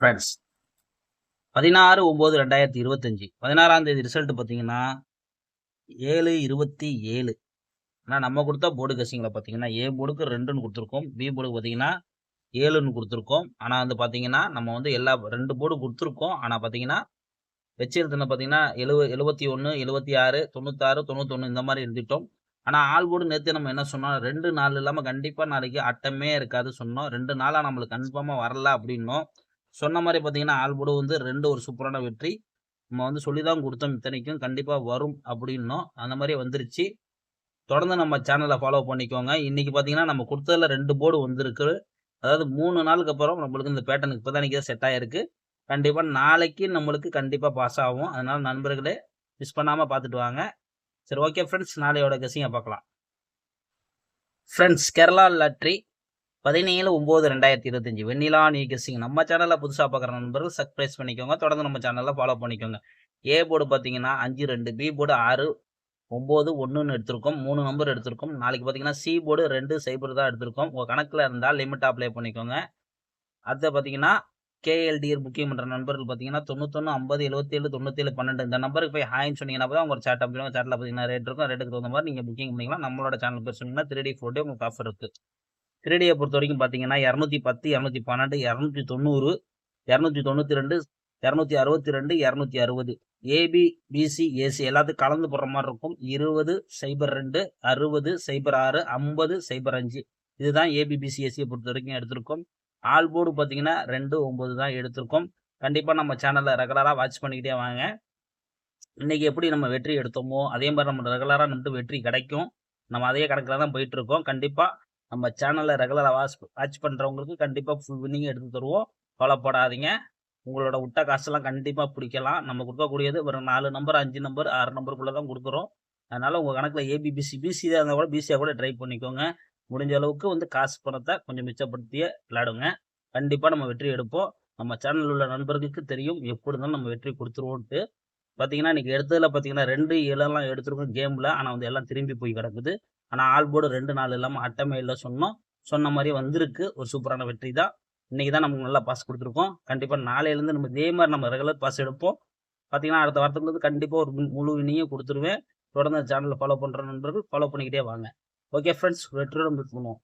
Friends 16/9/2025 16ஆம் தேதி result பார்த்தீங்கன்னா 7/27. ஆனால் நம்ம கொடுத்தா போர்டு கசிங்களை பார்த்தீங்கன்னா ஏ போர்டுக்கு 2ன்னு கொடுத்துருக்கோம், பி போர்டுக்கு பார்த்தீங்கன்னா 7ன்னு கொடுத்துருக்கோம். ஆனால் வந்து பார்த்தீங்கன்னா நம்ம வந்து எல்லா 2 போர்டு கொடுத்துருக்கோம். ஆனால் பார்த்தீங்கன்னா வச்சிருந்தது பார்த்தீங்கன்னா 71, 76, 96, 91 இந்த மாதிரி எழுதிட்டோம். ஆனால் ஆல் போர்டு நேற்று நம்ம என்ன சொன்னோம், 2 நாள் இல்லாமல் கண்டிப்பாக நாளைக்கு அட்டமே இருக்காது சொன்னோம். 2 நாளாக நம்மளுக்கு கன்ஃபார்மாக வரல அப்படின்னோம். சொன்ன மாதிரி பார்த்தீங்கன்னா ஆல் போர்டு வந்து 2 ஒரு சூப்பரான வெற்றி. நம்ம வந்து சொல்லி தான் கொடுத்தோம், இத்தனைக்கும் கண்டிப்பாக வரும் அப்படின்னோம். அந்த மாதிரி வந்துருச்சு. தொடர்ந்து நம்ம சேனலை ஃபாலோ பண்ணிக்கோங்க. இன்னைக்கு பார்த்தீங்கன்னா நம்ம கொடுத்ததுல 2 போர்டு வந்திருக்கு. அதாவது 3 நாளுக்கு அப்புறம் நம்மளுக்கு இந்த பேட்டர்னுக்கு இப்போ தான் செட் ஆகிருக்கு. கண்டிப்பாக நாளைக்கு நம்மளுக்கு கண்டிப்பாக பாஸ் ஆகும். அதனால நண்பர்களே மிஸ் பண்ணாமல் பார்த்துட்டு வாங்க. சரி, ஓகே ஃப்ரெண்ட்ஸ், நாளையோட கெஸிங்கை பார்க்கலாம். ஃப்ரெண்ட்ஸ், கேரளா லாட்ரி 17/9/2025 வெண்ணிலா நியூ கெஸிங். நம்ம சேனலில் புதுசாக பார்க்குற நண்பர்கள் சப்ஸ்கிரைப் பண்ணிக்கோங்க. தொடர்ந்து நம்ம சேனலில் ஃபாலோ பண்ணிக்கோங்க. ஏ போர்டு பார்த்தீங்கன்னா 5, 2, பி போர்டு 6, 9, 1ன்னு எடுத்திருக்கோம். 3 நம்பர் எடுத்திருக்கோம். நாளைக்கு பார்த்தீங்கன்னா சி போர்டு 2, 0 தான் எடுத்திருக்கோம். உங்கள் கணக்கில் இருந்தால் லிமிட் அப்ளை பண்ணிக்கோங்க. அதை பார்த்தீங்கன்னா கேஎல்டிஆர் புக்கிங் பண்ணுற நண்பர்கள் பார்த்தீங்கன்னா 91, 50, 77, 97, 12 இந்த நம்பருக்கு போய் ஹாய்ன்னு சொன்னீங்கன்னா தான் உங்கள் சேட் அப்படின்னா சேட்டில் பார்த்தீங்கன்னா ரேட் இருக்கும். ரேட்டுக்கு தகுந்த மாதிரி நீங்கள் புக்கிங் பண்ணிக்கலாம். நம்மளோட சேனல் பேர் சொன்னீங்கன்னா 3D 4D உங்களுக்கு ஆஃபர் இருக்குது. 3Dயை பொறுத்த வரைக்கும் பார்த்தீங்கன்னா 210, 212, 290, 292, 262, 260 ஏபி, பிசி, ஏசி எல்லாத்துக்கும் கலந்து போடுற மாதிரி இருக்கும். 20, 02, 60, 06, 50, 05 இதுதான் ஏபிபிசி ஏசியை பொறுத்த வரைக்கும் எடுத்திருக்கோம். ஆல் போர்டு பார்த்தீங்கன்னா 2, 9 தான் எடுத்திருக்கோம். கண்டிப்பாக நம்ம சேனலில் ரெகுலராக வாட்ச் பண்ணிக்கிட்டே வாங்க. இன்னைக்கு எப்படி நம்ம வெற்றி எடுத்தோமோ அதே மாதிரி நம்ம ரெகுலராக நம்மட்டு வெற்றி கிடைக்கும். நம்ம அதே கணக்கில் தான் போயிட்டு இருக்கோம். கண்டிப்பாக நம்ம சேனலில் ரெகுலராக வாட்ச் பண்ணுறவங்களுக்கு கண்டிப்பாக ஃபுல் வின்னிங் எடுத்து தருவோம். கவலைப்படாதீங்க. உங்களோட விட்ட காசெல்லாம் கண்டிப்பாக பிடிக்கலாம். நம்ம கொடுக்கக்கூடியது ஒரு 4 நம்பர், 5 நம்பர், 6 நம்பருக்குள்ளே தான் கொடுக்குறோம். அதனால் உங்கள் கணக்கில் ஏபிபிசி, பிசி தான் இருந்தால் கூட பிசியாக கூட ட்ரை பண்ணிக்கோங்க. முடிஞ்ச அளவுக்கு வந்து காசு பணத்தை கொஞ்சம் மிச்சப்படுத்தியே விளையாடுங்க. கண்டிப்பாக நம்ம வெற்றி எடுப்போம். நம்ம சேனலில் உள்ள நண்பர்களுக்கு தெரியும் எப்படி இருந்தாலும் நம்ம வெற்றி கொடுத்துருவோன்ட்டு. பார்த்தீங்கன்னா இன்றைக்கி எடுத்ததில் பார்த்தீங்கன்னா 2, 7 எடுத்துருக்கோம் கேமில். ஆனால் வந்து எல்லாம் திரும்பி போய் கிடக்குது. ஆனால் ஆல் போர்டு 2 நாள் இல்லாமல் அட்டமே இல்லை சொன்னோம். சொன்ன மாதிரி வந்திருக்கு. ஒரு சூப்பரான வெற்றி தான். இன்றைக்கி தான் நமக்கு நல்லா பாஸ் கொடுத்துருக்கோம். கண்டிப்பாக நாளையிலேருந்து நம்ம இதே மாதிரி நம்ம ரெகுலர் பாஸ் எடுப்போம். பார்த்தீங்கன்னா அடுத்த வாரத்துக்கு கண்டிப்பாக ஒரு முழு வினியும் கொடுத்துருவேன். தொடர்ந்து சேனலில் ஃபாலோ பண்ணுற நண்பர்கள் ஃபாலோ பண்ணிக்கிட்டே வாங்க. ஓகே ஃப்ரெண்ட்ஸ், வெற்றியோட மீட் பண்ணுவோம்.